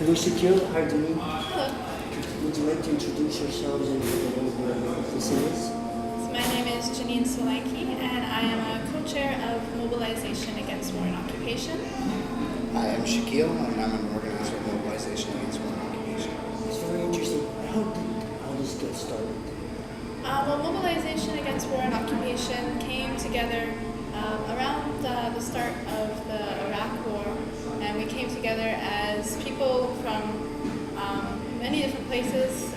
Hello, Shakil. How do you? Hello. Would you like to introduce yourselves and your listeners? So my name is Janine Solanki, and I am a co-chair of Mobilization Against War and Occupation. I am Shaquille, and I'm an organizer of Mobilization Against War and Occupation. It's very interesting. How did all this get started? Well, Mobilization Against War and Occupation came together around the start of the Iraq War, and we came together as people from many different places,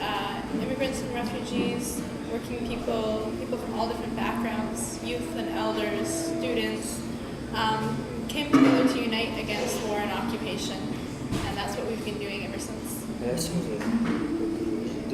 immigrants and refugees, working people from all different backgrounds, youth and elders, students, came together to unite against war and occupation, and that's what we've been doing ever since. That sounds like a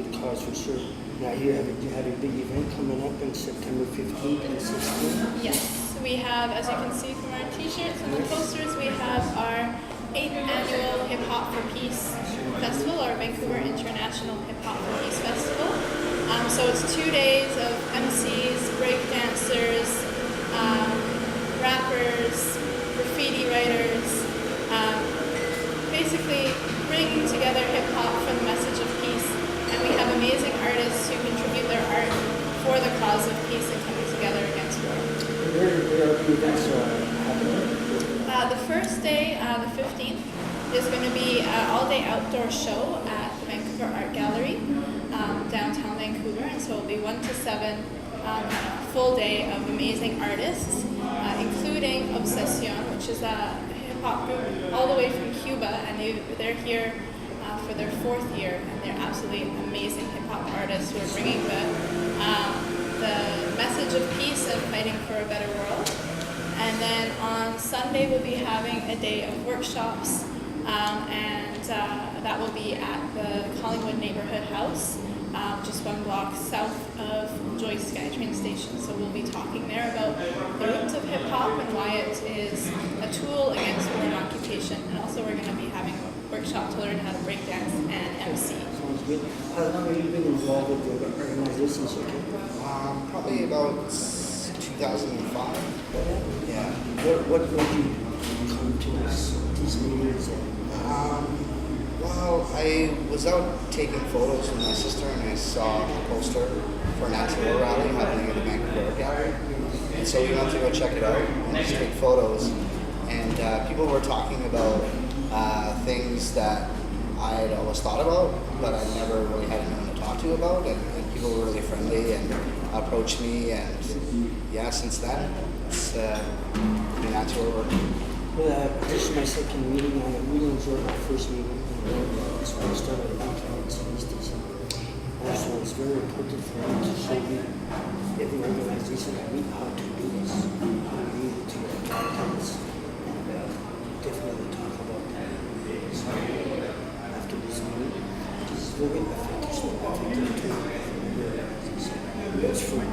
good cause for sure. Now you have a big event coming up on September 15th and 16th. Yes, we have, as you can see from our t-shirts and the posters, we have our 8th annual Hip Hop for Peace Festival, our Vancouver International Hip Hop for Peace Festival. So it's 2 days of MCs, breakdancers, rappers, graffiti writers, basically bringing together hip hop for the message of peace. And we have amazing artists who contribute their art for the cause of peace and coming together against war. Where are the events happening? The first day, the 15th, is going to be an all-day outdoor show at the Vancouver Art Gallery, downtown Vancouver, and so it'll be 1 to 7, a full day of amazing artists, including Obsession, which is a hip-hop group all the way from Cuba, and they're here for their 4th year, and they're absolutely amazing hip-hop artists who are bringing the message of peace and fighting for a better world. And then on Sunday we'll be having a day of workshops, and that will be at the Collingwood Neighborhood House, just 1 block south of Joyce SkyTrain Station. So we'll be talking there about the roots of hip hop and why it is a tool against war and occupation. And also we're going to be having a workshop to learn how to breakdance and MC. Sounds good. How long have you been involved with the organization, Shakil? Probably about 2005. Yeah. What made you come to these meetings? Well, I was out taking photos with my sister, and I saw a poster for an anti-war rally happening at the Vancouver Art Gallery. And so we went to go check it out and just take photos. And people were talking about things that I had always thought about, but I never really had anyone to talk to about. And people were really friendly and approached me. And yeah, since then, it's been anti-war work. Well, this is my second meeting. I really enjoyed my first meeting. This one started in 1960s. Also, it's very important for me to show you every organization I meet how to do this. I need to advertise and definitely talk about that. So after this meeting, it is very effective. So effective to your organization. It's free.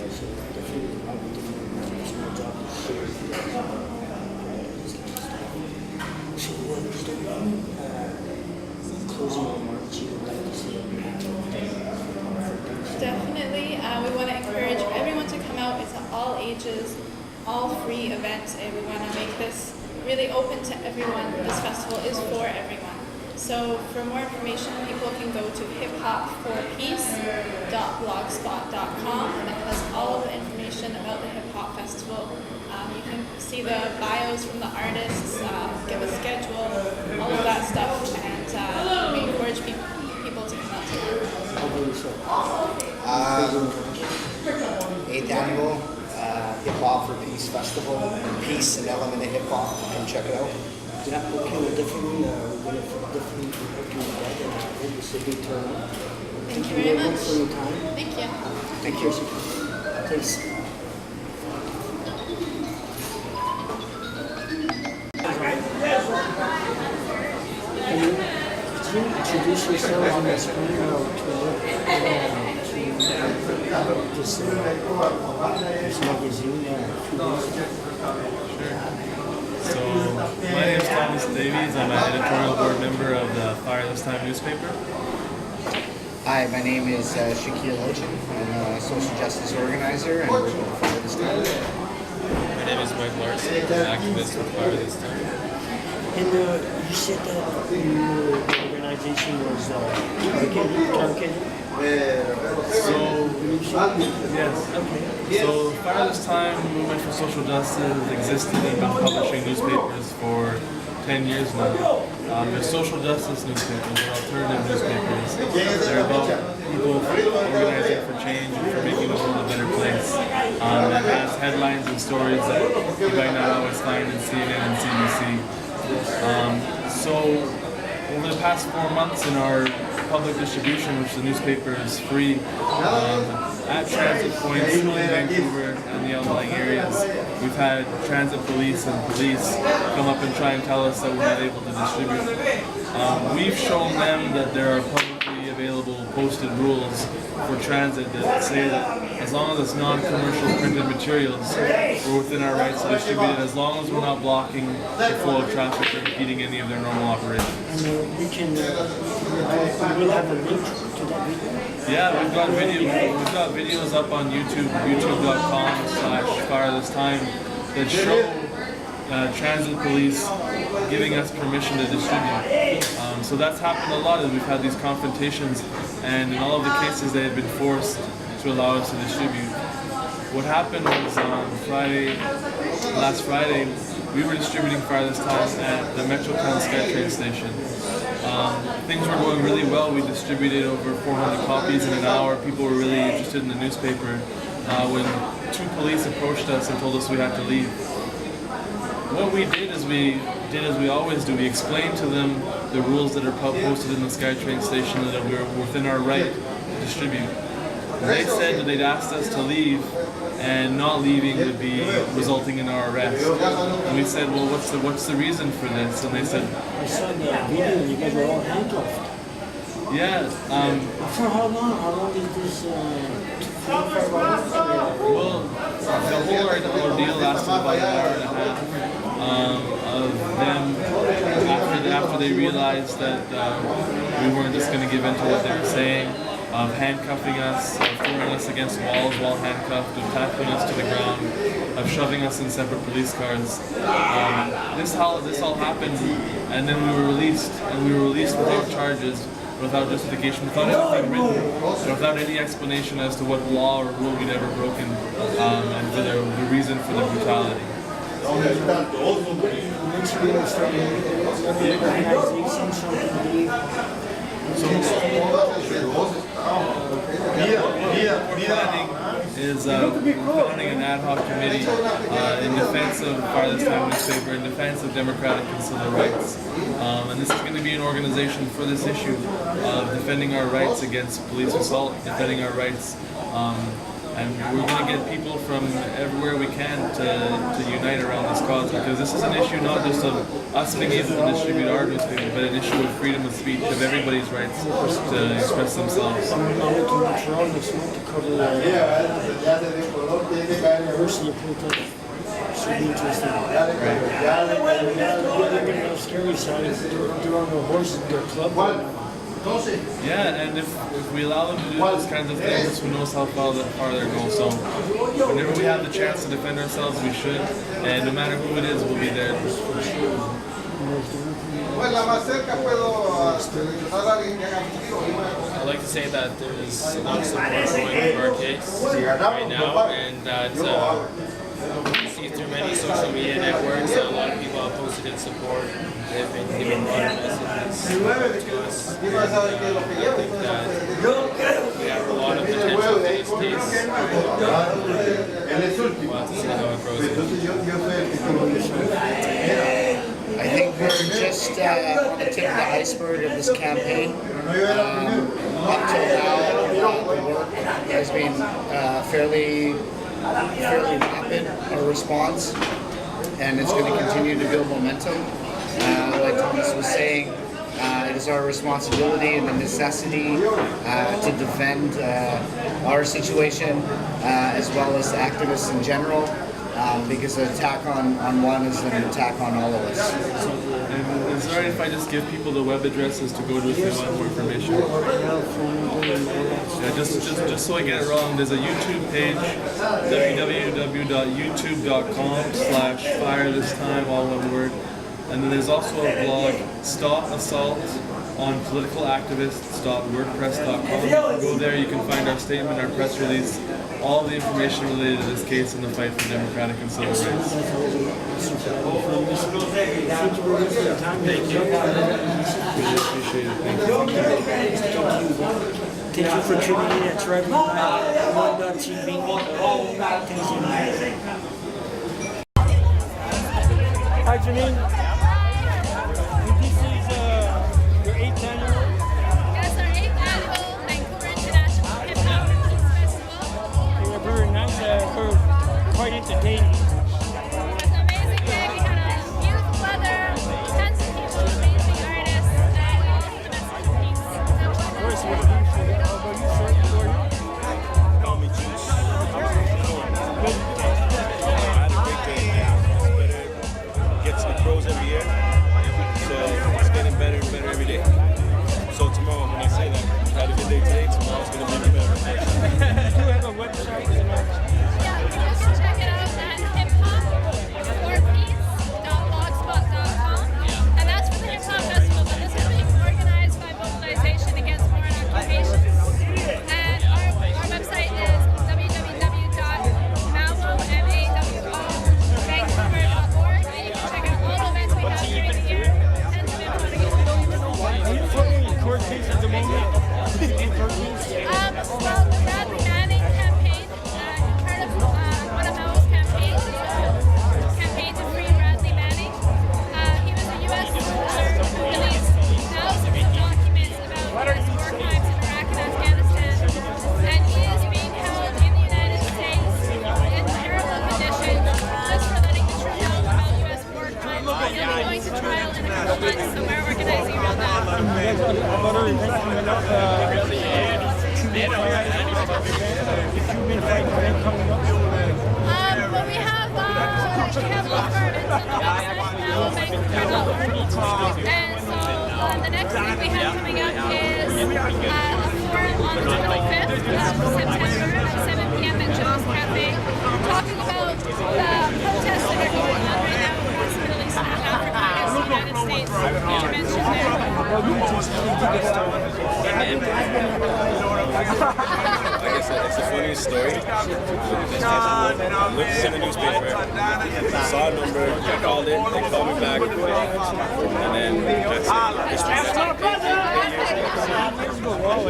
So definitely, I will definitely it's my job to share this kind of stuff. So what is the closing remarks you would like to say? Definitely. We want to encourage everyone to come out. It's all ages, all free events, and we want to make this really open to everyone. This festival is for everyone. So for more information, people can go to hiphopforpeace.blogspot.com, and it has all of the information about the Hip Hop Festival. You can see the bios from the artists, give a schedule, all of that stuff, and we encourage people to come out to it. 8th annual Hip Hop for Peace Festival. Peace, an element of hip hop. Come check it out. Yeah, okay, we're definitely hope you with that, and I hope it's a big turnout. Thank you very much for your time. Thank you. Thank you. Thanks. Can you introduce yourselves and explain how to this magazine? So, my name is Thomas Davies. I'm an editorial board member of the Fire This Time newspaper. Hi, my name is Shaquille Ochin. I'm a social justice organizer and work with Fire This Time. My name is Mike Larson. I'm an activist with Fire This Time. And you said that your organization was targeted. So, yes. Okay. So, Fire This Time Movement for Social Justice existed and been publishing newspapers for 10 years now. They're social justice newspapers, they're alternative newspapers. They're about people organizing for change and for making the world a better place. It has headlines and stories that you might not always find in CNN and CBC. So, over the past 4 months in our public distribution, which the newspaper is free, at transit points in Vancouver and the outlying areas, we've had transit police and police come up and try and tell us that we're not able to distribute. We've shown them that there are publicly available posted rules for transit that say that as long as it's non-commercial printed materials, we're within our rights to distribute it, as long as we're not blocking the flow of traffic or impeding any of their normal operations. And we can, we'll have a link to that video. Yeah, we've got videos up on YouTube, youtube.com/firethisTime that show transit police giving us permission to distribute. So that's happened a lot, and we've had these confrontations, and in all of the cases they have been forced to allow us to distribute. What happened was on last Friday, we were distributing Fire This Time at the Metrotown SkyTrain station. Things were going really well. We distributed over 400 copies in an hour. People were really interested in the newspaper when 2 police approached us and told us we had to leave. What we did is we always do. We explained to them the rules that are posted in the SkyTrain station, that we're within our right to distribute. They said that they'd asked us to leave, and not leaving would be resulting in our arrest. And we said, well, what's the reason for this? And they said, I saw the video, you guys were all handcuffed. yeah. For how long? How long is this? 4 or 5 hours? Well, the whole ordeal lasted about an hour and a half of them, after they realized that we weren't just going to give in to what they were saying, of handcuffing us, of throwing us against walls while handcuffed, of tackling us to the ground, of shoving us in separate police cars. This all happened, and then we were released, without charges, without justification, without anything written, and without any explanation as to what law or rule we'd ever broken, and for the reason for the brutality. Once you start organization, something planning is founding an ad hoc committee in defense of Fire This Time newspaper, in defense of democratic and civil rights. And this is going to be an organization for this issue of defending our rights against police assault, defending our rights. And we're going to get people from everywhere we can to unite around this cause, because this is an issue not just of us being able to distribute our newspaper, but an issue of freedom of speech, of everybody's rights to express themselves. I'm going to Montreal next month to cover diversity of protest. Should be interesting. The scary side is they're on their horses, their club. Yeah, and if we allow them to do those kinds of things, who knows how far they'll go. So whenever we have the chance to defend ourselves, we should. And no matter who it is, we'll be there. I'd like to say that there's a lot of support going for our case right now, and that we see through many social media networks that a lot of people have posted in support. They've been giving a lot of messages to us. And, I think that we have a lot of potential for this case. We'll have to see how it grows. I think we're just on the tip of the iceberg of this campaign. Up till now, the work has been fairly rapid, our response, and it's going to continue to build momentum. Like Thomas was saying, it is our responsibility and the necessity to defend our situation as well as activists in general, because an attack on one is an attack on all of us. And is it alright if I just give people the web addresses to go to if they want more information? Yeah, just so I get it wrong, there's a YouTube page, www.youtube.com/firethisTime, all one word. And then there's also a blog, Stop Assault on Political Activists.wordpress.com. Go there, you can find our statement, our press release, all the information related to this case and the fight for democratic and civil rights. Thank you. Really appreciate it. Thank you. Thank you for tuning in at Thriving Live MAWO.TV. Hi, Janine. This is your 8th annual. Yes, our 8th annual Vancouver International Hip Hop and Peace Festival. They were very nice, quite entertaining. It was an amazing day. We had a beautiful weather, tons of people, amazing artists, and all for the message of peace. Of course, what about you, sir? Who are you? Call me Juice. I had a great day. Gets the pros every year, so it's getting better and better every day. So tomorrow, when I say that, I had a good day today, tomorrow's going to be better. You do have a website, you know. Yeah, you can check it out at hiphop4peace.blogspot.com. And that's for the Hip Hop Festival, but this is being organized by Mobilization Against Foreign Occupation. And our website is www.mawo.org, and you can check out all the events we have during the year and some info to get Are you following the court case at the moment? Well, the Bradley Manning campaign, part of one of MAWO's campaigns is a campaign to free Bradley Manning. He was a U.S. soldier who released thousands of documents about U.S. war crimes in Iraq and Afghanistan, and he is being held in the United States in terrible conditions just for letting the truth out about U.S. war crimes. He'll be going to trial in a couple months, so we're organizing around that. Well, we have all of our events on the website now, Vancouver.org. And so the next thing we have coming up is a forum on the 25th of September at 7 p.m. at Joe's Cafe, talking about the protests that are going on right now across the Middle East and Africa against the United States, which you mentioned there. I guess it's the funniest story. I looked in the newspaper, saw a number, I called it, they called me back, and then that's it. History. That's it. Well,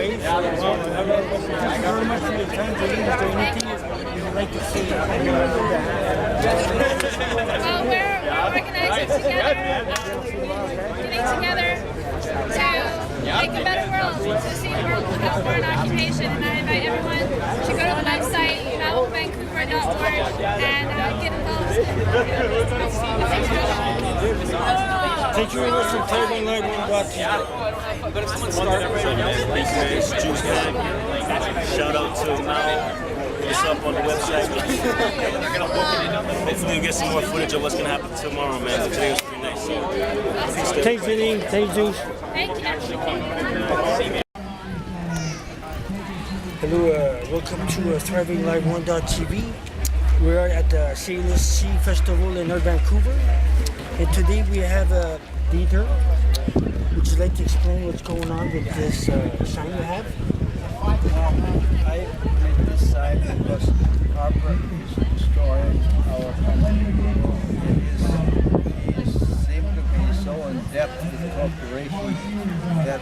we're organizing together, getting together to make a better world, to see a world without foreign occupation. And I invite everyone to go to the website, MAWOvancouver.org, and get involved. Thank you very much for taking live MAWO.TV. Juice gang. Shout out to MAWO. What's up on the website? Hopefully we get some more footage of what's going to happen tomorrow, man. Today was pretty nice. So, Thanks, Janine. Thanks, Juice. Thank you. Hello, welcome to Thriving Live MAWO.TV. We are at the Sailors Sea Festival in North Vancouver. And today we have Dieter. Would you like to explain what's going on with this sign you have? I made this sign because Harper is destroying our country. He seems to be so in depth with corporations that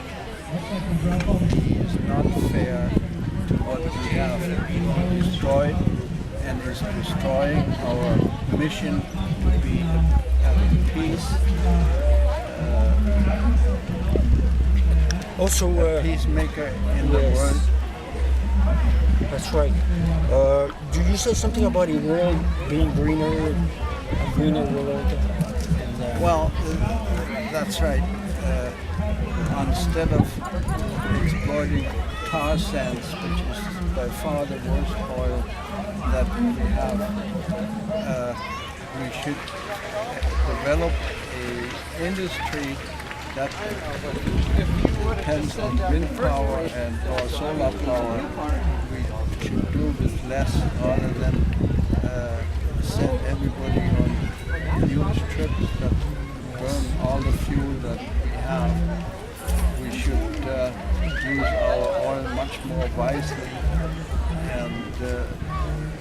he is not fair to what we have destroyed and is destroying our mission to be having peace. Also, Peacemaker in the world. That's right. Do you say something about a world being greener, a greener world? And, Well, that's right. Instead of exploiting tar sands, which is by far the worst oil that we have, we should develop an industry that depends on wind power and or solar power. We should do with less rather than send everybody on huge trips that burn fuel that we have. We should use our oil much more wisely and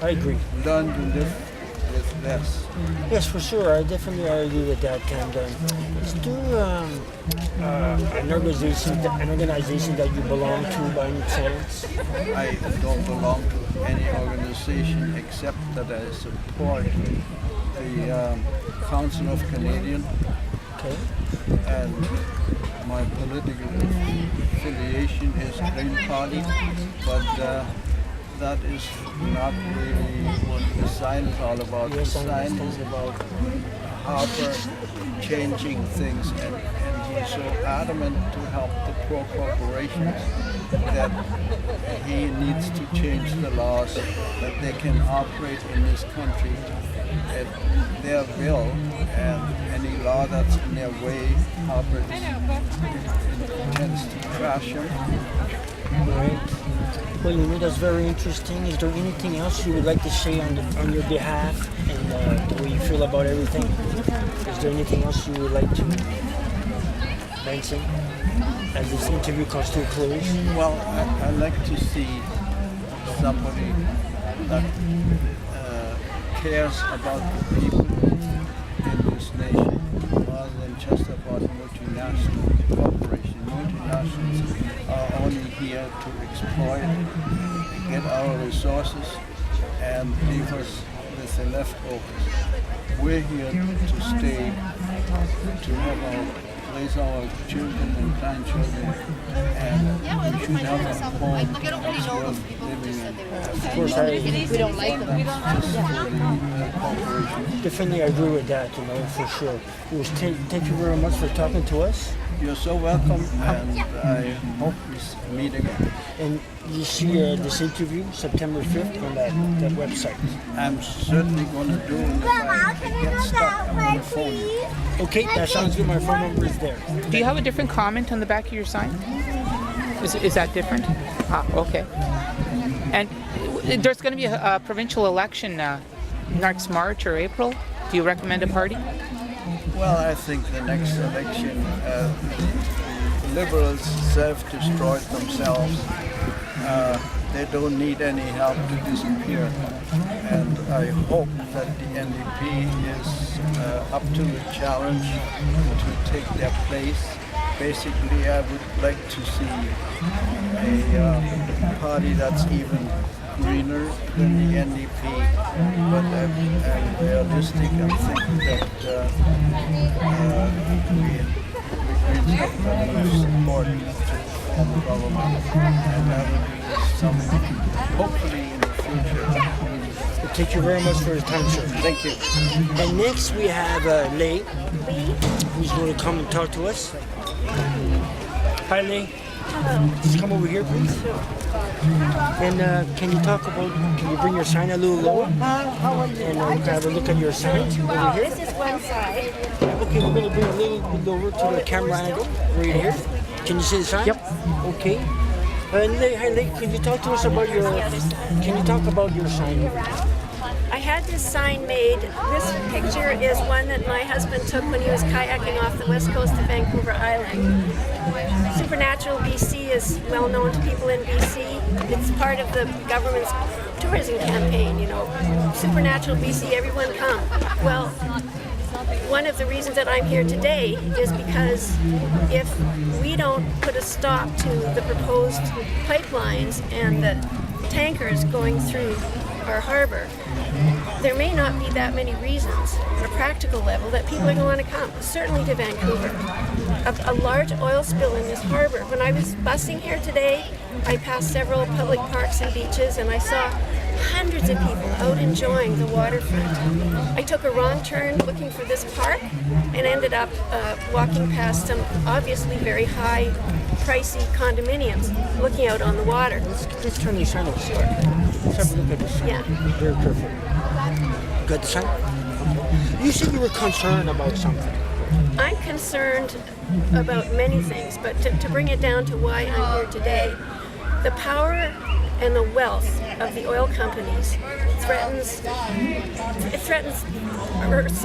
I agree. learn to live with less. Yes, for sure. I definitely agree with that. And is there an organization that you belong to by any chance? I don't belong to any organization except that I support the Council of Canadian, Okay. and my political affiliation is Green Party, but that is not really what the sign is all about. The Yes, I sign is understand. about Harper changing things, and he's so adamant to help the poor corporations that he needs to change the laws that they can operate in this country at their will, and any law that's in their way, Harper intends to trash them. Right. Well, you know, that's very interesting. Is there anything else you would like to say on your behalf and the way you feel about everything? Is there anything else you would like to mention as this interview comes to a close? Well, I like to see somebody that cares about the people in this nation rather than just about multinational corporations. Multinationals are only here to exploit, get our resources, and leave us with the leftovers. We're here to stay, to have raise our children and grandchildren, and we should have a home that's worth living in. Of course, We don't like them. Just for the corporation. definitely agree with that, you know, for sure. Thank you very much for talking to us. You're so welcome, and I hope we meet again. And you see this interview September 5th on that website. I'm certainly going to do it. If I get stuck, I'm going to phone you. Okay, that sounds good. My phone number is there. Do you have a different comment on the back of your sign? Is that different? Ah, okay. And there's going to be a provincial election next March or April. Do you recommend a party? Well, I think the next election, Liberals self-destroyed themselves. They don't need any help to disappear. And I hope that the NDP is up to the challenge to take their place. Basically, I would like to see a party that's even greener than the NDP, but I'm realistic. I'm thinking that we Greens have got enough support to form a government, and that will be something, hopefully in the future. Thank you very much for your time, sir. Thank you. And next we have Lei, who's going to come and talk to us. Hi, Lei. Just come over here, please. And can you bring your sign a little lower? And have a look at your sign over here. This is one side. Okay, we're going to bring a little bit over to the camera angle right here. Can you see the sign? Yep. Okay. Lei, hi, Lei, can you talk to us about your? Can you talk about your sign? I had this sign made. This picture is one that my husband took when he was kayaking off the west coast of Vancouver Island. Supernatural BC is well known to people in BC. It's part of the government's tourism campaign, you know. Supernatural BC, everyone come. Well, one of the reasons that I'm here today is because if we don't put a stop to the proposed pipelines and the tankers going through our harbor, there may not be that many reasons on a practical level that people are going to want to come, certainly to Vancouver. A large oil spill in this harbor. When I was busing here today, I passed several public parks and beaches and I saw hundreds of people out enjoying the waterfront. I took a wrong turn looking for this park and ended up walking past some obviously very high, pricey condominiums looking out on the water. Let's turn the sign over. Let's have a look at the sign. Yeah. Very careful. Got the sign? You said you were concerned about something. I'm concerned about many things, but to bring it down to why I'm here today, the power and the wealth of the oil companies threatens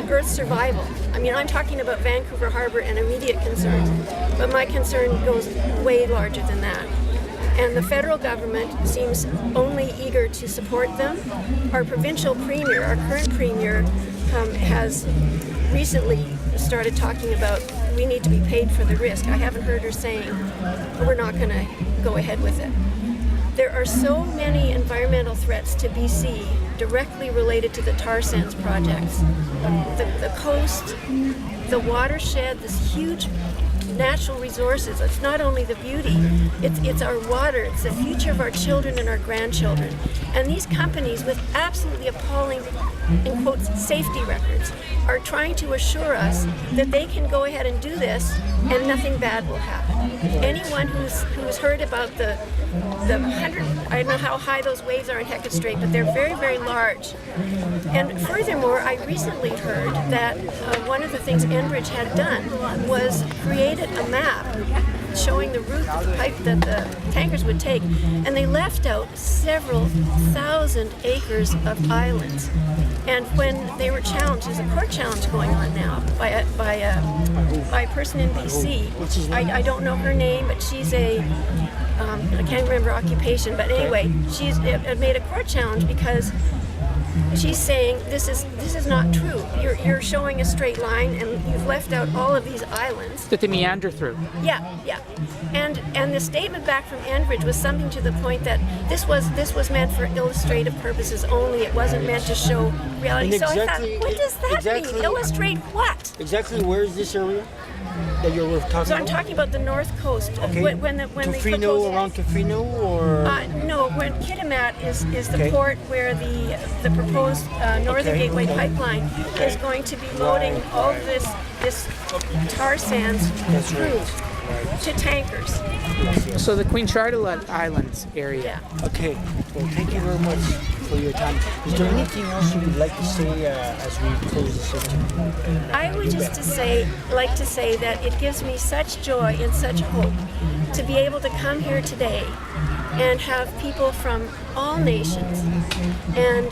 Earth's survival. I mean, I'm talking about Vancouver Harbour and immediate concerns, but my concern goes way larger than that. And the federal government seems only eager to support them. Our provincial premier, our current premier, has recently started talking about we need to be paid for the risk. I haven't heard her saying we're not going to go ahead with it. There are so many environmental threats to BC directly related to the tar sands projects. The coast, the watershed, this huge natural resources. It's not only the beauty, it's our water, it's the future of our children and our grandchildren. And these companies with absolutely appalling, in quotes, safety records are trying to assure us that they can go ahead and do this and nothing bad will happen. Anyone who's heard about the 100, I don't know how high those waves are in Hecate Strait, but they're very, very large. And furthermore, I recently heard that one of the things Enbridge had done was created a map showing the route of the pipe that the tankers would take, and they left out several thousand acres of islands. And when they were challenged, there's a court challenge going on now by a person in BC. I don't know her name, but she's I can't remember her occupation, but anyway, she's made a court challenge because she's saying this is not true. You're showing a straight line, and you've left out all of these islands that they meander through. Yeah. And the statement back from Enbridge was something to the point that this was meant for illustrative purposes only. It wasn't meant to show reality. So I thought, what does that mean? Illustrate what? Exactly where is this area that you're talking about? So I'm talking about the north coast. Okay. When Tofino, around Tofino, or? No, when Kitimat is the port where the proposed Northern Gateway pipeline is going to be loading all of this tar sands through to tankers. So the Queen Charlotte Islands area. Yeah. Okay. Well, thank you very much for your time. Is there anything else you would like to say as we close this interview? I would just like to say that it gives me such joy and such hope to be able to come here today and have people from all nations and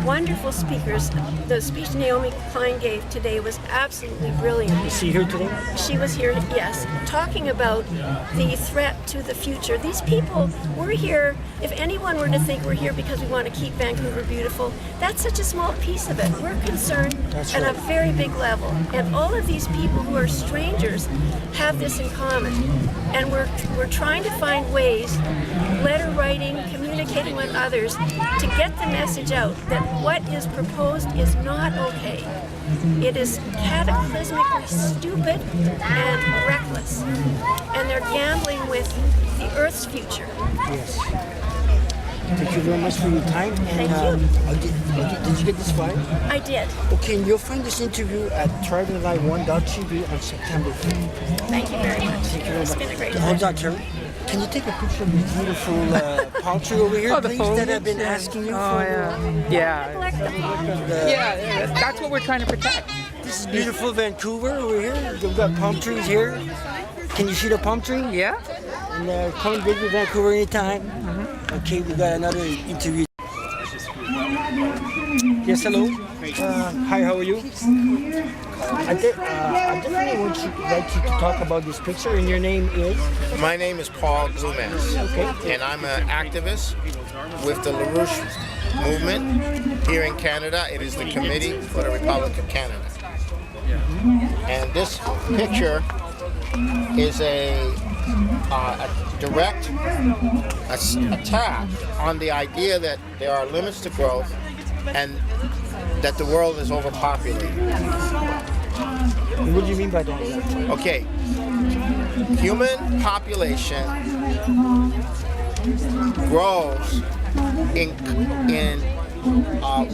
wonderful speakers. The speech Naomi Klein gave today was absolutely brilliant. Is she here today? She was here, yes, talking about the threat to the future. These people, we're here, if anyone were to think we're here because we want to keep Vancouver beautiful, that's such a small piece of it. We're concerned at a very big level. And all of these people who are strangers have this in common. And we're trying to find ways, letter writing, communicating with others, to get the message out that what is proposed is not okay. It is cataclysmically stupid and reckless. And they're gambling with the Earth's future. Yes. Thank you very much for your time. Thank you. Did you get this flyer? I did. Okay, and you'll find this interview at TribeLive1.tv on September 5th. Thank you very much. Thank you very It's much. been a great Hold time. on, Terry. Can you take a picture of this beautiful palm tree over here, the please, foliage? that I've been asking you for? Yeah. Collect the palm. Yeah, that's what we're trying to protect. This is beautiful Vancouver over here. We've got palm trees here. Can you see the palm tree? Yeah. And come and visit Vancouver anytime. Okay, we got another interview. Yes, hello. Hi, how are you? I definitely like you to talk about this picture, and your name is? My name is Paul Glumas, Okay. and I'm an activist with the LaRouche movement here in Canada. It is the Committee for the Republic of Canada. And this picture is a direct attack on the idea that there are limits to growth and that the world is overpopulated. What do you mean by that? Okay, human population grows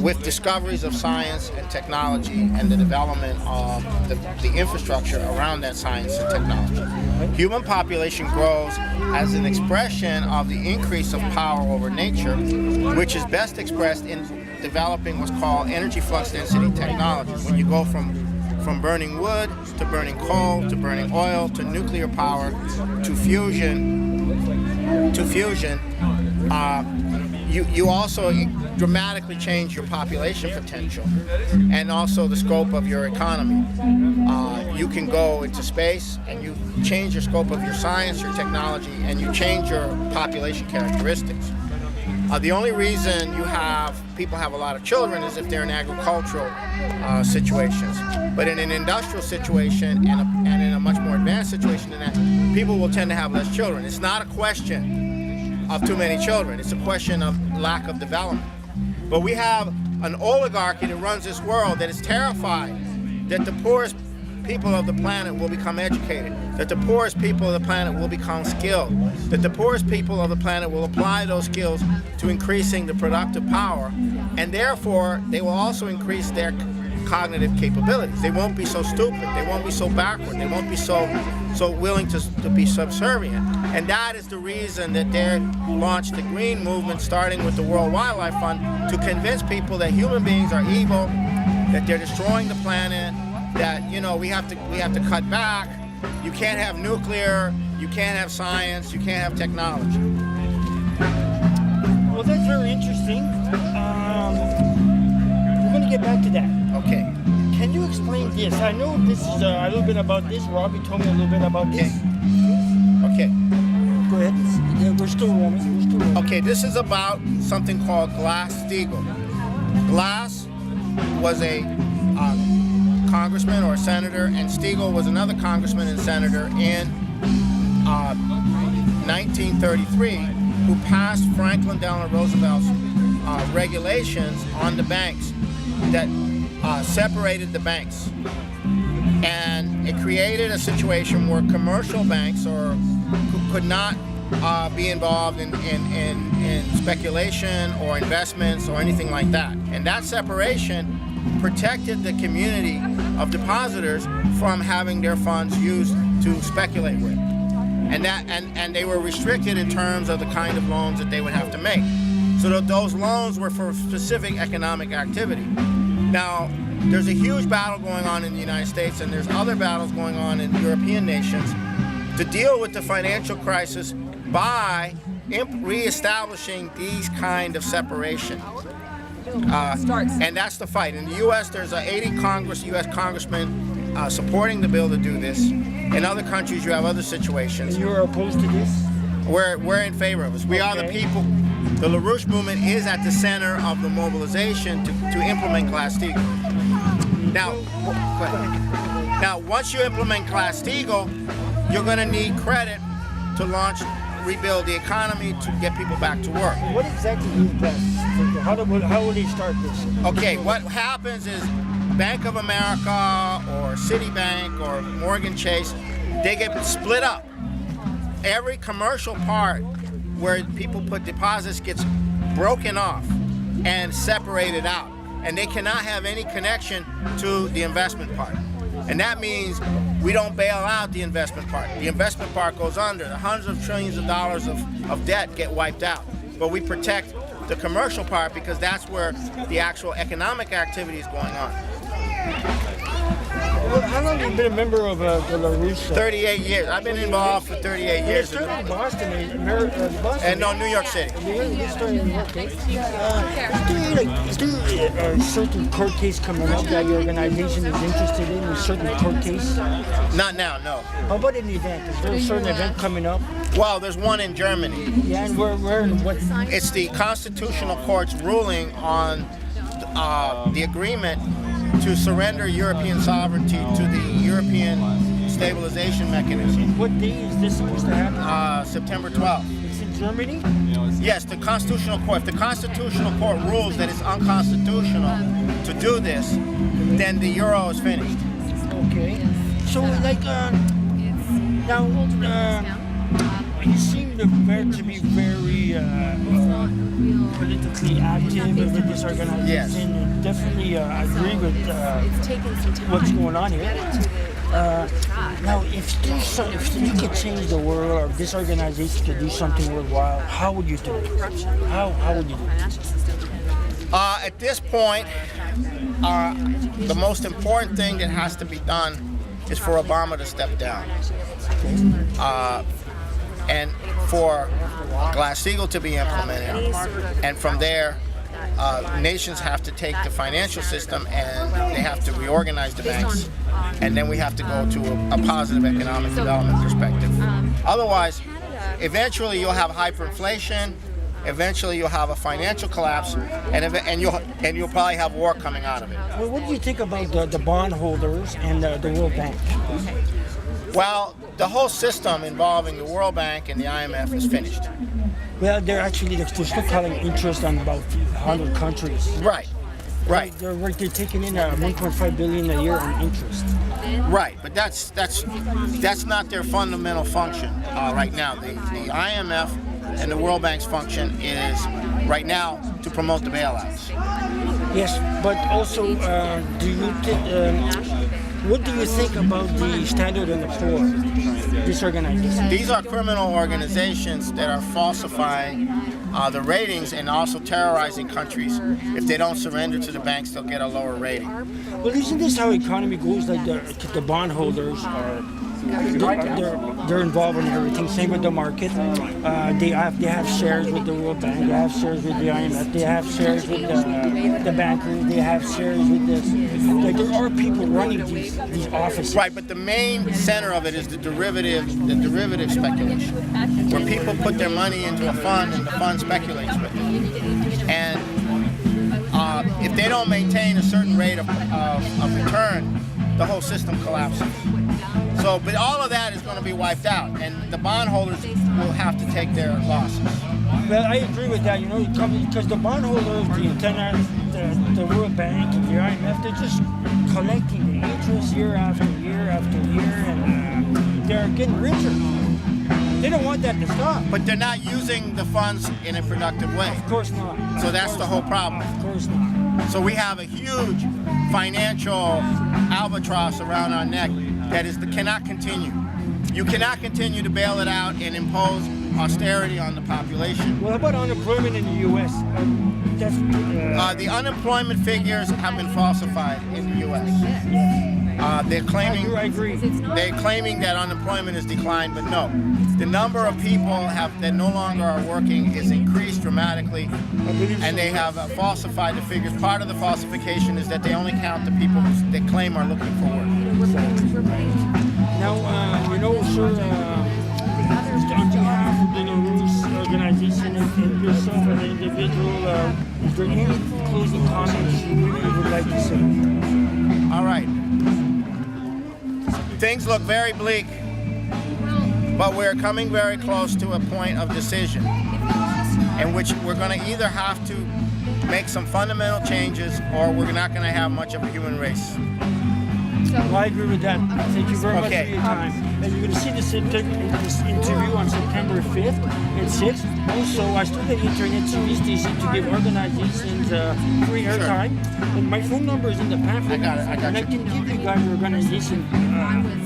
with discoveries of science and technology and the development of the infrastructure around that science and technology. Human population grows as an expression of the increase of power over nature, which is best expressed in developing what's called energy flux density technology. When you go from burning wood to burning coal to burning oil to nuclear power to fusion, you also dramatically change your population potential and also the scope of your economy. You can go into space and you change your scope of your science, your technology, and you change your population characteristics. The only reason people have a lot of children is if they're in agricultural situations. But in an industrial situation and in a much more advanced situation than that, people will tend to have less children. It's not a question of too many children. It's a question of lack of development. But we have an oligarchy that runs this world that is terrified that the poorest people of the planet will become educated, that the poorest people of the planet will become skilled, that the poorest people of the planet will apply those skills to increasing the productive power, and therefore they will also increase their cognitive capabilities. They won't be so stupid, they won't be so backward, they won't be so willing to be subservient. And that is the reason that they launched the green movement, starting with the World Wildlife Fund, to convince people that human beings are evil, that they're destroying the planet, that we have to cut back. You can't have nuclear, you can't have science, you can't have technology. Well, that's very interesting. We're going to get back to that. Okay. Can you explain this? I know this is a little bit about this. Robbie told me a little bit about this. Okay. Go ahead. We're still roaming. Okay, this is about something called Glass-Steagall. Glass was a congressman or a senator, and Steagall was another congressman and senator in 1933, who passed Franklin Delano Roosevelt's regulations on the banks that separated the banks. And it created a situation where commercial banks could not be involved in speculation or investments or anything like that. And that separation protected the community of depositors from having their funds used to speculate with. And they were restricted in terms of the kind of loans that they would have to make. So those loans were for specific economic activity. Now, there's a huge battle going on in the United States, and there's other battles going on in European nations to deal with the financial crisis by reestablishing these kind of separation. And that's the fight. In the U.S., there's 80 U.S. congressmen supporting the bill to do this. In other countries, you have other situations. And you're opposed to this? We're in favor of this. We are the people. The LaRouche movement is at the center of the mobilization to implement Glass-Steagall. Now, once you implement Glass-Steagall, you're going to need credit to rebuild the economy, to get people back to work. What exactly is Glass-Steagall? How will they start this? Okay, what happens is Bank of America or Citibank or Morgan Chase, they get split up. Every commercial part where people put deposits gets broken off and separated out. And they cannot have any connection to the investment part. And that means we don't bail out the investment part. The investment part goes under. The hundreds of trillions of dollars of debt get wiped out. But we protect the commercial part because that's where the actual economic activity is going on. Well, how long have you been a member of the LaRouche? 38 years. I've been involved for 38 years. It started in Boston, and no, New York City. It started in New York City. Is there a certain court case coming up that your organization is interested in? A certain court case? Not now, no. How about an event? Is there a certain event coming up? Well, there's one in Germany. Yeah, and where and what? It's the Constitutional Court's ruling on the agreement to surrender European sovereignty to the European Stabilization Mechanism. What day is this supposed to happen? September 12th. It's in Germany? Yes, the Constitutional Court. If the Constitutional Court rules that it's unconstitutional to do this, then the euro is finished. Okay. So, now, you seem to be very politically active within this organization. Yes. And definitely agree with what's going on here. Now, if you could change the world, or this organization could do something worthwhile, how would you do it? How would you do it? At this point, the most important thing that has to be done is for Obama to step down. and for Glass-Steagall to be implemented. And from there, nations have to take the financial system and they have to reorganize the banks. And then we have to go to a positive economic development perspective. Otherwise, eventually you'll have hyperinflation. Eventually, you'll have a financial collapse, and you'll probably have war coming out of it. Well, what do you think about the bondholders and the World Bank? Well, the whole system involving the World Bank and the IMF is finished. Well, they're still calling interest on about 100 countries. Right. They're taking in 1.5 billion a year on interest. Right, but that's not their fundamental function right now. The IMF and the World Bank's function is right now to promote the bailouts. Yes, but also, what do you think about the Standard and Poor, this organization? These are criminal organizations that are falsifying the ratings and also terrorizing countries. If they don't surrender to the banks, they'll get a lower rating. Well, isn't this how economy goes? Like the bondholders are, they're involved in everything. Same with the market. They have shares with the World Bank. They have shares with the IMF. They have shares with the bankers. They have shares with this. Like, there are people running these offices. Right, but the main center of it is the derivative speculation, where people put their money into a fund and the fund speculates with it. And if they don't maintain a certain rate of return, the whole system collapses. So, but all of that is going to be wiped out, and the bondholders will have to take their losses. Well, I agree with that, because the bondholders, the World Bank, and the IMF, they're just collecting the interest year after year after year, and they're getting richer. They don't want that to stop. But they're not using the funds in a productive way. Of course not. So that's the whole problem. Of course not. So we have a huge financial albatross around our neck that cannot continue. You cannot continue to bail it out and impose austerity on the population. Well, how about unemployment in the U.S.? The unemployment figures have been falsified in the U.S. They're claiming that unemployment has declined, but no. The number of people that no longer are working is increased dramatically, and they have falsified the figures. Part of the falsification is that they only count the people they claim are looking for work. Now, sir, on behalf of the LaRousse organization and yourself as an individual, is there any closing comments you would like to say? All right. Things look very bleak, but we're coming very close to a point of decision in which we're going to either have to make some fundamental changes or we're not going to have much of a human race. Well, I agree with that. Thank you very much for your time. And you're going to see this interview on September 5th and 6th. Also, I started an internet TV station to give organizations free airtime. And my phone number is in the pamphlet. I got it. And I can give you guys your organization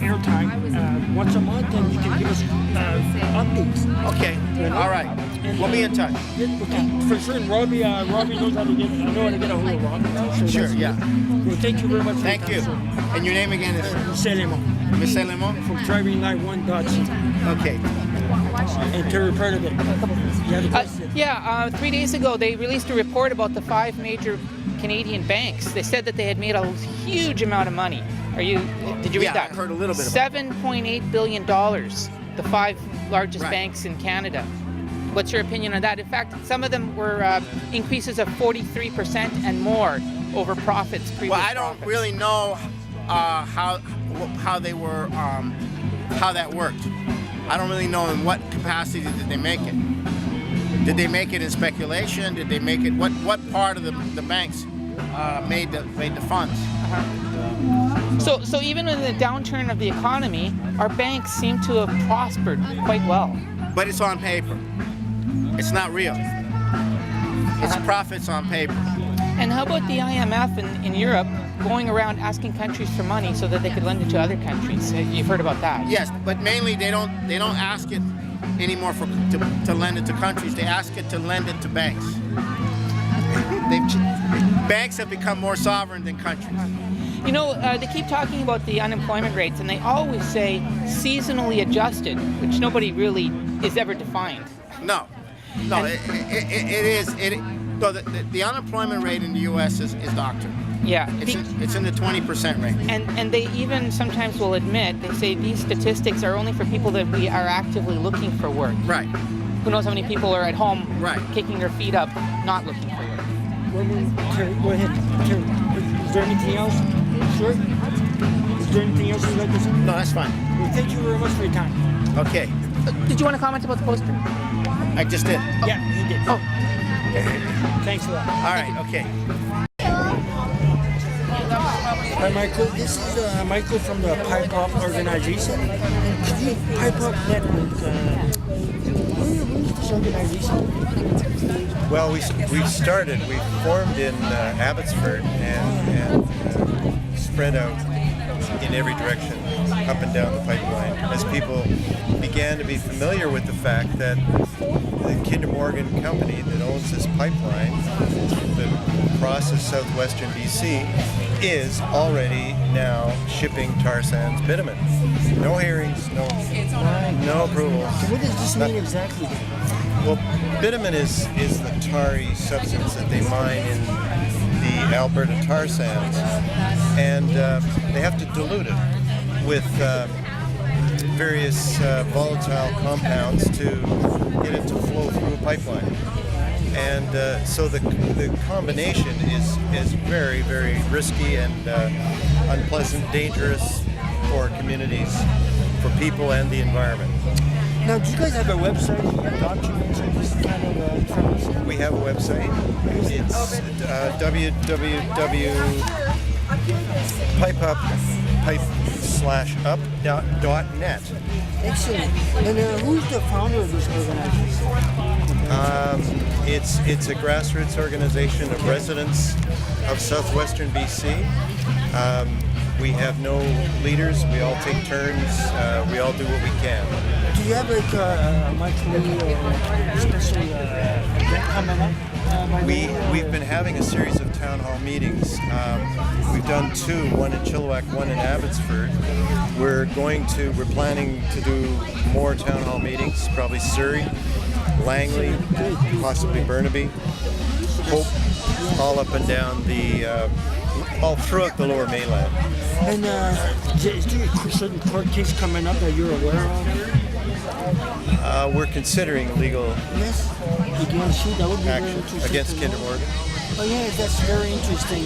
airtime once a month, and you can give us updates. Okay. All right. And we'll be in touch. Okay. For sure. And Robbie knows how to get a hold of Robbie. So sure. Yeah. Well, thank you very much. Thank you. And your name again is? Michel Emond. Michel Emond? From DrivingLight1.ca. Okay. And Terry part of it. 3 days ago they released a report about the 5 major Canadian banks. They said that they had made a huge amount of money. Did you read that? I heard a little bit about it. $7.8 billion, the 5 largest banks in Canada. What's your opinion on that? In fact, some of them were increases of 43% and more over profits. Well, I don't really know how they were, how that worked. I don't really know in what capacity did they make it. Did they make it in speculation? Did they make it? What part of the banks made the funds? So even in the downturn of the economy, our banks seem to have prospered quite well. But it's on paper. It's not real. It's profits on paper. And how about the IMF in Europe going around asking countries for money so that they could lend it to other countries? You've heard about that. Yes, but mainly they don't ask it anymore to lend it to countries. They ask it to lend it to banks. Banks have become more sovereign than countries. They keep talking about the unemployment rates, and they always say seasonally adjusted, which nobody really is ever defined. No, the unemployment rate in the U.S. is doctored. Yeah. It's in the 20% range. And they even sometimes will admit, they say these statistics are only for people that we are actively looking for work. Right. Who knows how many people are at home kicking their feet up, not looking for work. Terry, go ahead. Terry, is there anything else? Sure. Is there anything else you'd like to say? No, that's fine. Well, thank you very much for your time. Okay. Did you want to comment about the poster? I just did. Yeah, he did. Oh. Thanks a lot. All right, okay. Hi, Michael. This is Michael from the Pipe Up organization. Could you Pipe Up Network? Where is this organization? Well, we formed in Abbotsford and spread out in every direction up and down the pipeline as people began to be familiar with the fact that the Kinder Morgan company that owns this pipeline that crosses southwestern BC is already now shipping tar sands bitumen. No hearings, no approvals. So what does this mean exactly? Well, bitumen is the tarry substance that they mine in the Alberta tar sands, and they have to dilute it with various volatile compounds to get it to flow through a pipeline. And so the combination is very, very risky and unpleasant, dangerous for communities, for people and the environment. Now, do you guys have a website? Do you have documents and this kind of information? We have a website. It's www.pipeup/up.net. Excellent. And who's the founder of this organization? It's a grassroots organization of residents of southwestern BC. We have no leaders. We all take turns. We all do what we can. Do you have like a monthly or special event coming up? We've been having a series of town hall meetings. We've done two, one in Chilliwack, one in Abbotsford. We're planning to do more town hall meetings, probably Surrey, Langley, possibly Burnaby, Hope, all up and down all throughout the Lower Mainland. And is there a certain court case coming up that you're aware of? We're considering legal That would be action against Kinder Morgan. Oh yeah, that's very interesting.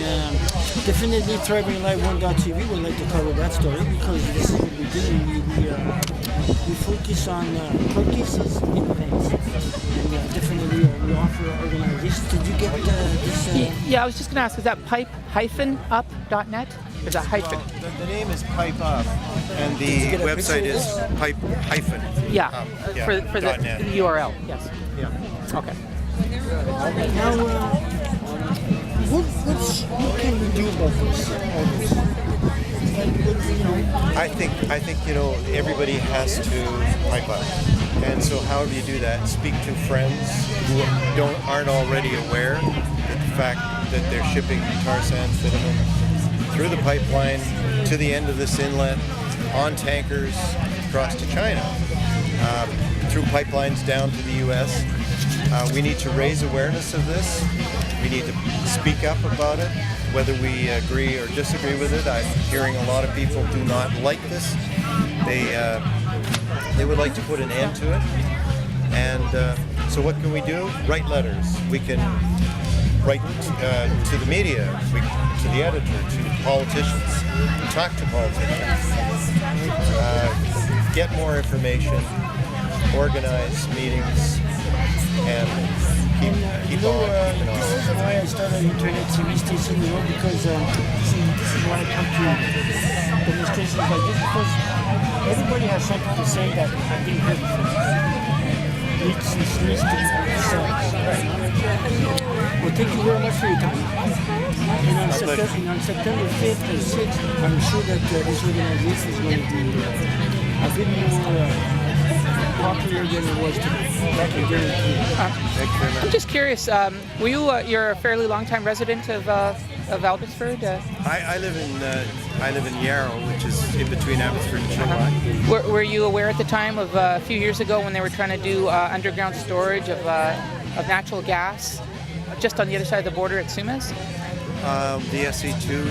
Definitely ThrivingLive1.tv would like to cover that story because this is what we do. We focus on court cases in events. And definitely we offer organizations. Did you get this? Yeah, I was just going to ask, is that pipe-up.net? Is that hyphen? The name is Pipe Up, and the website is pipe-up. Yeah, for the .net. URL, yes. Yeah. Okay. Now, what can we do about this? I think everybody has to pipe up, and so however you do that, speak to friends who aren't already aware that the fact that they're shipping tar sands bitumen through the pipeline to the end of this inlet on tankers across to China, through pipelines down to the U.S. We need to raise awareness of this. We need to speak up about it, whether we agree or disagree with it. I'm hearing a lot of people do not like this. They would like to put an end to it. And so what can we do? Write letters. We can write to the media, to the editor, to politicians, talk to politicians, get more information, organize meetings, and keep on. This is why I started an internet TV station, because this is why I come to demonstrations like this, because everybody has something to say that I think needs to be said. Well, thank you very much for your time. And on September 5th and 6th, I'm sure that this organization is going to be a bit more popular than it was back in the day. I'm just curious. Were you? You're a fairly long-time resident of Abbotsford. I live in Yarrow, which is in between Abbotsford and Chilliwack. Were you aware at the time of a few years ago when they were trying to do underground storage of natural gas just on the other side of the border at Sumas? The SE2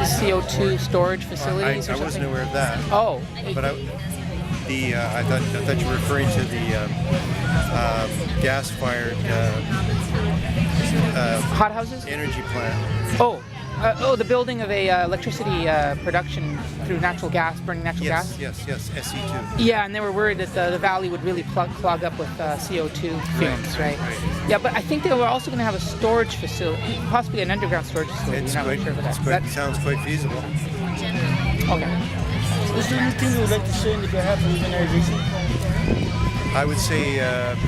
CO2 storage facilities. I wasn't aware of that. Oh, but I thought you were referring to the gas-fired hothouses, energy plant. Oh, the building of a electricity production through natural gas, burning natural gas. Yes, SE2. Yeah, and they were worried that the valley would really clog up with CO2 fumes, right? Yeah, but I think they were also going to have a storage facility, possibly an underground storage facility. Sounds quite feasible. Okay. Is there anything you would like to say on behalf of the organization? I would say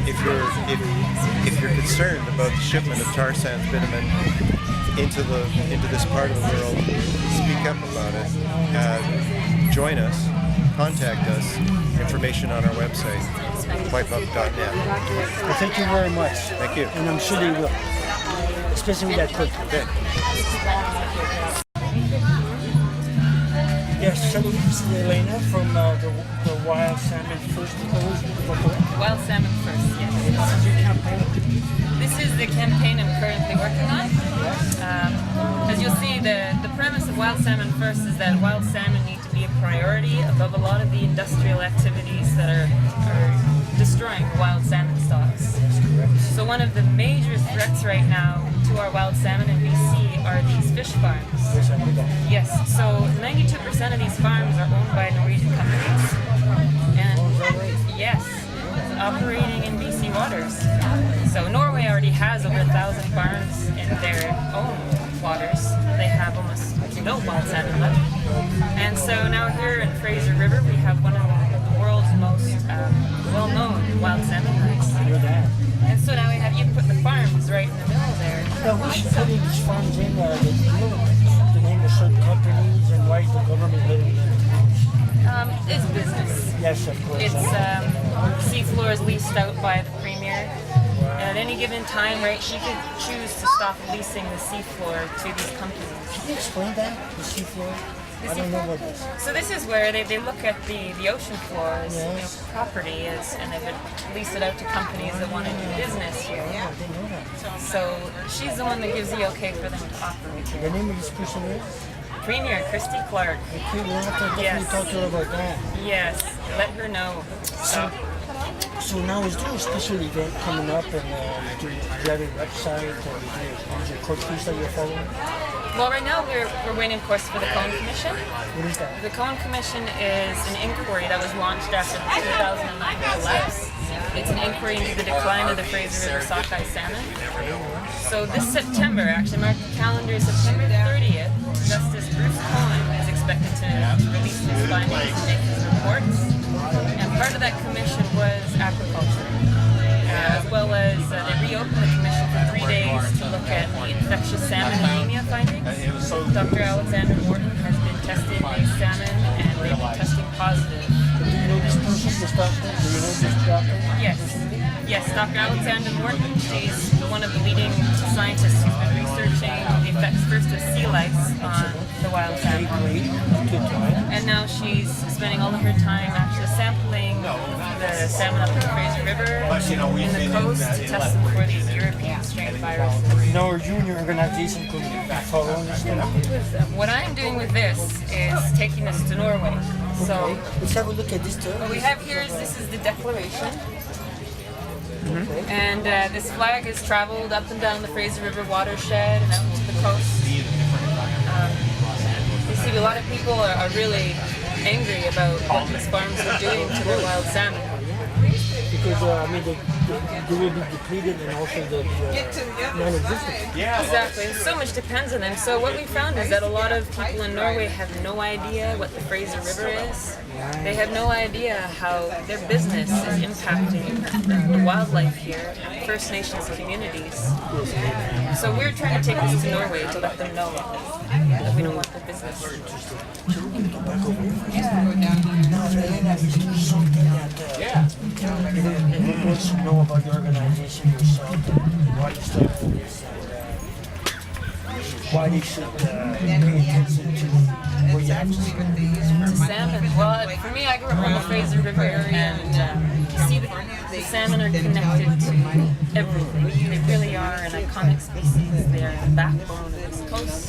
if you're concerned about the shipment of tar sands bitumen into this part of the world, speak up about it. Join us. Contact us. Information on our website, wipeout.net. Well, thank you very much. Thank you. And I'm sure they will, especially with that cook. Okay. Yes, so this is Elena from the Wild Salmon First. Wild Salmon First, yes. This is your campaign? This is the campaign I'm currently working on. As you'll see, the premise of Wild Salmon First is that wild salmon need to be a priority above a lot of the industrial activities that are destroying wild salmon stocks. So one of the major threats right now to our wild salmon in BC are these fish farms. Yes, so 92% of these farms are owned by Norwegian companies. And yes, operating in BC waters. So Norway already has over 1,000 farms in their own waters. They have almost no wild salmon left. And so now here in Fraser River we have one of the world's most well-known wild salmon lakes. And so now you put the farms right in the middle there. Now, who should put these farms in? The name of certain companies, and why is the government letting them? It's business. Yes, of course. It's seafloor is leased out by the premier. At any given time, right, she could choose to stop leasing the seafloor to these companies. Can you explain that, the seafloor? I don't know what this is. So this is where they look at the ocean floor as property, and they would lease it out to companies that want to do business here. I didn't know that. So she's the one that gives the okay for them to operate here. The name of this person is? Premier Christy Clark. Okay, we'll have to definitely talk to her about that. Yes, let her know. So now is there a special event coming up, and do you have a website, or is there court case that you're following? Well, right now we're waiting, of course, for the Cone Commission. What is that? The Cone Commission is an inquiry that was launched after the 2009 collapse. It's an inquiry into the decline of the Fraser River sockeye salmon. So this September, actually, mark the calendar, September 30th, Justice Bruce Cohen is expected to release his findings and make his reports. And part of that commission was aquaculture, as well as they reopened the commission for 3 days to look at the infectious salmon anemia findings. Dr. Alexander Morton has been testing these salmon, and they've been testing positive. Do you know this person, this doctor? Do you know this doctor? Yes, Dr. Alexander Morton. She's one of the leading scientists who's been researching the effects first of sea lice on the wild salmon. And now she's spending all of her time actually sampling the salmon up in the Fraser River in the coast to test them for these European strain viruses. Now, are you and your organization following this thing? What I'm doing with this is taking this to Norway. So let's have a look at this too. What we have here is this is the declaration. And this flag has traveled up and down the Fraser River watershed and out to the coast. You see, a lot of people are really angry about what these farms are doing to their wild salmon. because I mean they will be depleted and also they'll be non-existent. Exactly. So much depends on them. So what we found is that a lot of people in Norway have no idea what the Fraser River is. They have no idea how their business is impacting the wildlife here, First Nations communities. So we're trying to take this to Norway to let them know that we don't want their business. Everyone wants to know about the organization yourself, why you started this, why you should pay attention to where you have to Salmon. Well, for me, I grew up on the Fraser River area, and you see the salmon are connected to everything. They really are an iconic species. They are the backbone of this coast.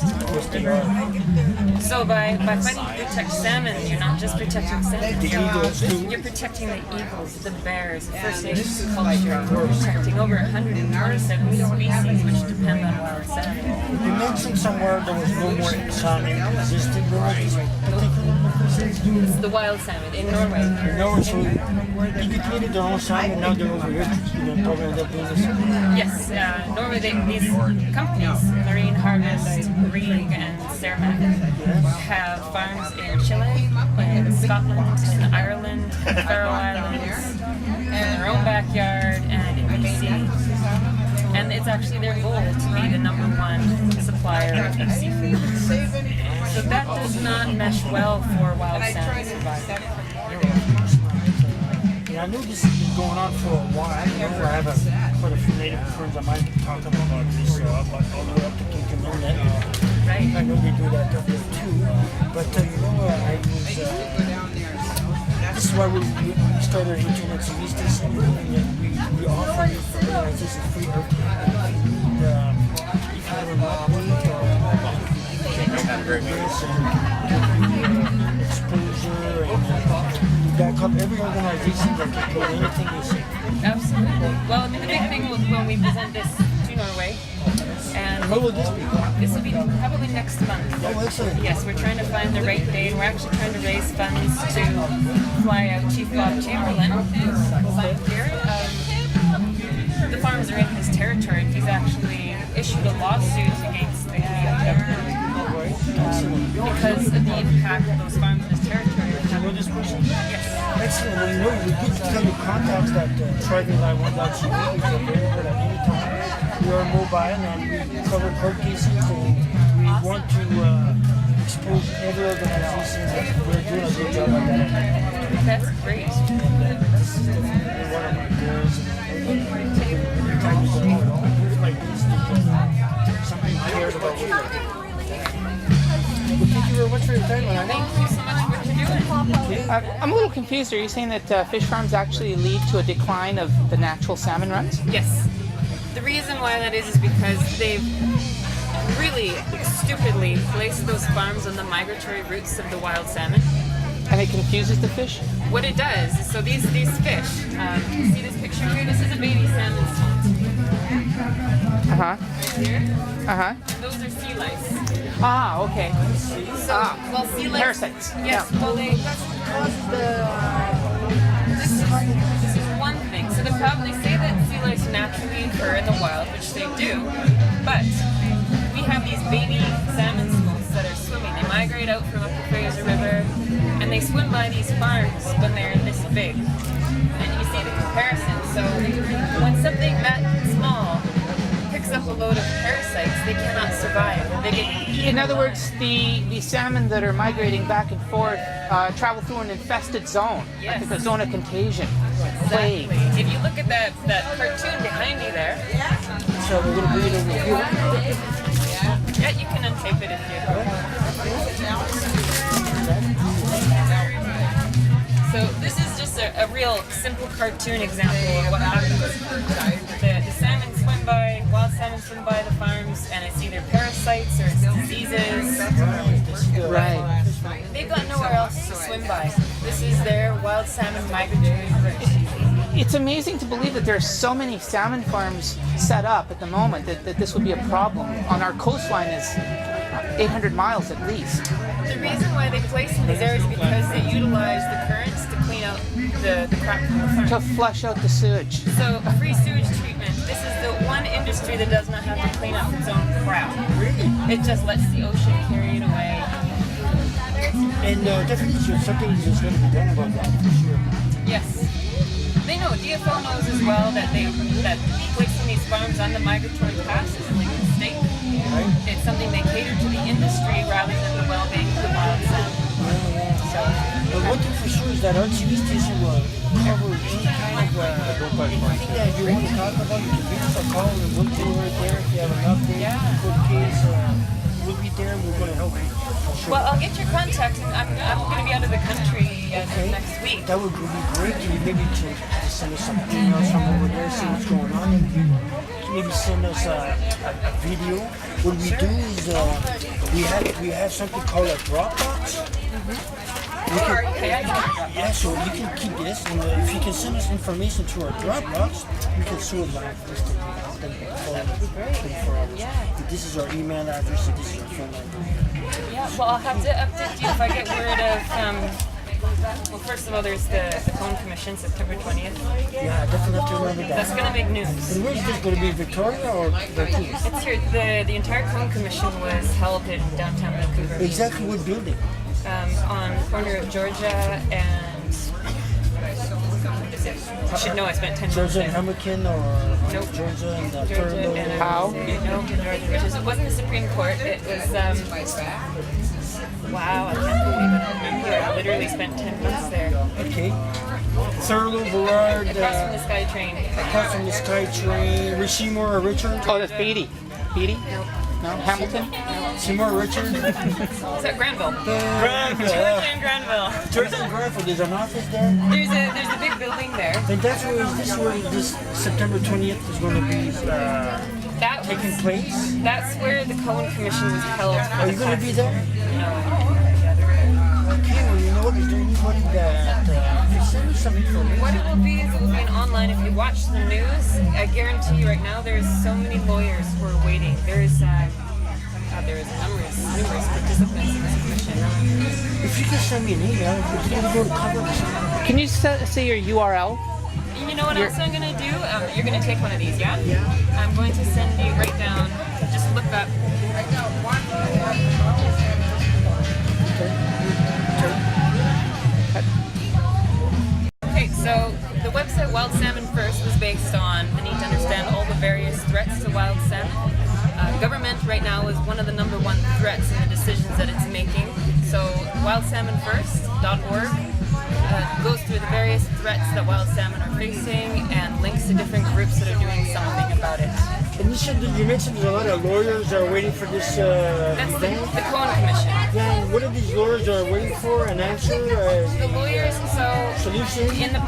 So by fighting to protect salmon, you're not just protecting salmon. You're protecting the eagles, the bears, the First Nations culture. You're protecting over 147 species which depend on wild salmon. You mentioned somewhere there was no more salmon existing. It's the wild salmon in Norway. No, so they depleted their own salmon, now they're over here, talking about their business. Yes, Norway, these companies, Marine Harvest, Ring, and Cermaq, have farms in Chile, in Scotland, in Ireland, the Faroe Islands, in their own backyard, and in B.C. And it's actually their goal to be the #1 supplier of seafood. So that does not mesh well for wild salmon survival. Yeah, I know this has been going on for a while. I remember I have quite a few native friends that might be talking about this all the way up to Kinkaminnet. Right. I know they do that up there too. But I was, this is why we started reaching out to Vistas and we offer this organization free earth. If you have a lot of exposure and back up every organization that can do anything you say. Absolutely. Well, I mean, the big thing when we present this to Norway, and when will this be? This will be probably next month. Oh, excellent. Yes, we're trying to find the right date. We're actually trying to raise funds to fly out Chief Bob Chamberlain, who's here. The farms are in his territory. He's actually issued a lawsuit against the Canadian government because of the impact of those farms in his territory. Do you know this person? Yes. Excellent. Well, you know, we get to tell your contacts that TrivalI1.ca is available at any time. We are mobile and we cover court cases and we want to expose every organization that we're doing a good job at that. That's great. And this is definitely one of my goals. Like this, somebody cares about what you're doing. Well, thank you very much for your time, man. Thank you so much for what you're doing. I'm a little confused. Are you saying that fish farms actually lead to a decline of the natural salmon runs? Yes. The reason why that is because they've really stupidly placed those farms on the migratory routes of the wild salmon. And it confuses the fish? What it does, so these fish, see this picture here? This is a baby salmon salt. Uh-huh. Right here? Uh-huh. Those are sea lice. Ah, okay. So, well, sea lice... Parasites. Yes, Yeah. well, this is one thing. So they say that sea lice naturally occur in the wild, which they do, but we have these baby salmon smolts that are swimming. They migrate out from up the Fraser River, and they swim by these farms when they're this big. And you see the comparison. So when something that small picks up a load of parasites, they cannot survive. They get In other words, the salmon that are migrating back and forth travel through an infested zone, Yes. like a zone of contagion. Exactly. Plague. If you look at that cartoon behind you there, So we're going to bring it over here. yeah, you can untape it if you. So this is just a real simple cartoon example of what happens. The salmon swim by, wild salmon swim by the farms, and it's either parasites or it's diseases. Right. They've got nowhere else to swim by. This is their wild salmon migratory route. It's amazing to believe that there are so many salmon farms set up at the moment that this would be a problem. On our coastline is 800 miles at least. The reason why they place in these areas is because they utilize the currents to clean out the crap from the farm. To flush out the sewage. So free sewage treatment. This is the one industry that does not have to clean up its own crap. Really? It just lets the ocean carry it away. And definitely something is going to be done about that for sure. Yes. They know, DFO knows as well that placing these farms on the migratory paths is a legal mistake. Right. It's something they cater to the industry rather than the well-being of the wild salmon. So, but one thing for sure is that our TV station will cover any kind of anything that you want to talk about. You can give us a call and we'll do it right there. If you have an update, good case, we'll be there and we're going to help you. Sure. Well, I'll get your contact. I'm going to be out of the country next week. That would be great. You maybe to send us some emails from over there, see what's going on, and maybe send us a video. What we do is we have something called a Dropbox. Yeah, so you can keep this, and if you can send us information to our Dropbox, we can show it live. This is our email address, and this is our phone number. Yeah, well, I'll have to update you if I get word of. Well, first of all, there's the Cone Commission, September 20th. Yeah, I definitely have to remember that. That's going to make news. And where's this going to be, Victoria or Vancouver? It's here. The entire Cone Commission was held in downtown Vancouver. Exactly what building? On the corner of Georgia and... What is it? You should know I spent 10 months Georgia there. and Hamilton or Nope. Georgia and Georgia and How? No, it wasn't the Supreme Court. It was wow, I can't believe it. I remember I literally spent 10 months there. Okay. Thurlow, Burrard. Across from the SkyTrain. Across from the SkyTrain. Seymour or Richard? Oh, that's Beatty. Beatty? No. Hamilton? Seymour, Richard? Is that Granville? Granville. Georgia and Granville. Georgia and Granville. There's an office there? There's a big building there. And that's where this September 20th is going to be taking place? That's where the Cone Commission was held. Are you going to be there? No. Okay, well, you know what? Is there anybody that can send me some information? What it will be is it will be an online. If you watch the news, I guarantee you right now there's so many lawyers who are waiting. There is numerous participants in this commission. If you can send me an email, if you can go to cover. Can you say your URL? You know what else I'm going to do? You're going to take one of these, yeah? Yeah. I'm going to send you right down. Just look up. Okay, so the website Wild Salmon First was based on the need to understand all the various threats to wild salmon. Government right now is one of the #1 threats in the decisions that it's making. So wildsalmonfirst.org goes through the various threats that wild salmon are facing and links to different groups that are doing something about it. And you mentioned there's a lot of lawyers that are waiting for this That's event. the Cone Commission. Yeah, and what are these lawyers are waiting for? An answer? The lawyers, solution? In the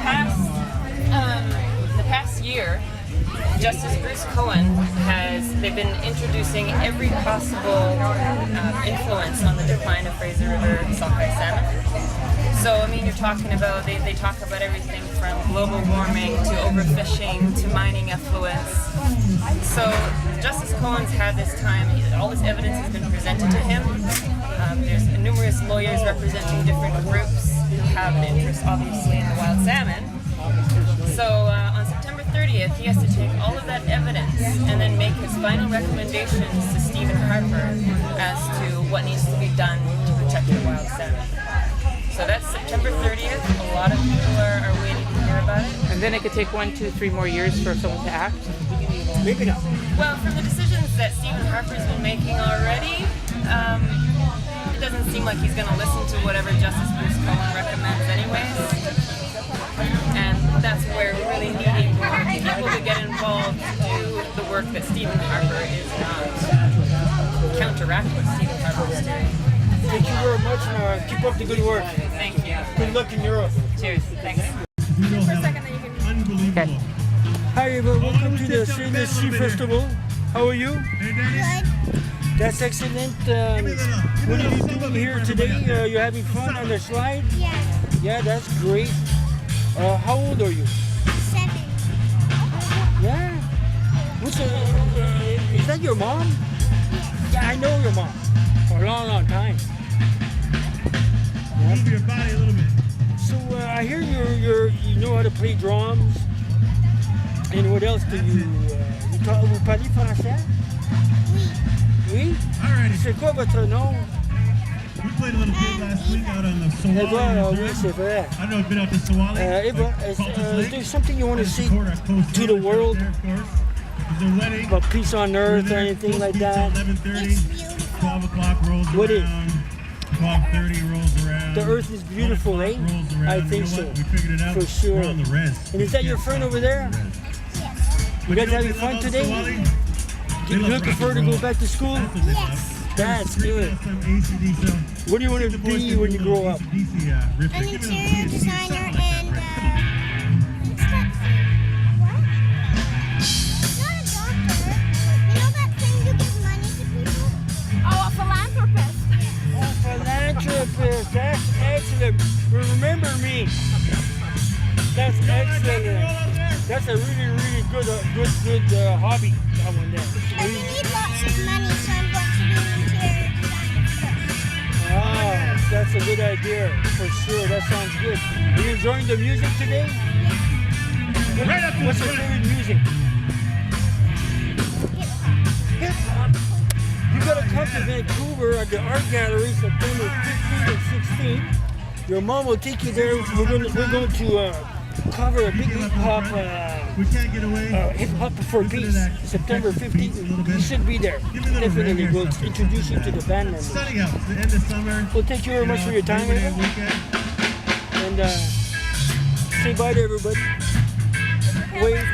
past year, Justice Bruce Cohen they've been introducing every possible influence on the decline of Fraser River sockeye salmon. So, I mean, you're talking about, they talk about everything from global warming to overfishing to mining effluents. So, Justice Cohen's had this time, all this evidence has been presented to him. There's numerous lawyers representing different groups who have an interest, obviously, in the wild salmon. So, on September 30th, he has to take all of that evidence and then make his final recommendations to Stephen Harper as to what needs to be done to protect the wild salmon. So that's September 30th. A lot of people are waiting to hear about it. And then it could take 1, 2, 3 more years for someone to act? Maybe not. Well, from the decisions that Stephen Harper's been making already, it doesn't seem like he's going to listen to whatever Justice Bruce Cohen recommends anyways. And that's where we're really needing more people to get involved to do the work that Stephen Harper is not. Counteract what Stephen Harper is doing. Thank you very much, and keep up the good work. Thank you. Good luck in Europe. Cheers. Thanks. For a second, then you can. Okay. Hi, everyone. Welcome to the Stainless Sea Festival. How are you? Good. That's excellent. What are you doing here today? You're having fun on the slide? Yeah. Yeah, that's great. How old are you? 7. Yeah. Is that your mom? Yeah, I know your mom. For a long, long time. Move your body a little bit. So I hear you know how to play drums. And what else do you... vous parlez français? Oui. C'est quoi votre nom? We played a little bit last week out on the Sawali. Oui, c'est vrai. I don't know if you've been out to Sawali. Eva, is there something you want to say to the world about peace on earth or anything like that? 11:30, 12 o'clock rolls around. What is? 12:30 rolls around. The earth is beautiful, eh? I think so. We figured it out. For sure. We're on the res. And is that your friend over there? You guys having fun today? You looking forward to go back to school? Yes. That's good. What do you want to be when you grow up? An interior designer and Oh, a philanthropist. Oh, philanthropist. That's excellent. Remember me. That's excellent. That's a really, really good hobby. That one there. I need lots of money, so I'm going to be an interior designer. Ah, that's a good idea for sure. That sounds good. Are you enjoying the music today? What's your favorite music? Hip hop. You gotta come to Vancouver at the art gallery September 15th and 16th. Your mom will take you there. We're going to cover a big hip hop for peace. September 15th. You should be there. Definitely. We'll introduce you to the band members. Well, thank you very much for your time, Eva. And say bye to everybody. Wave.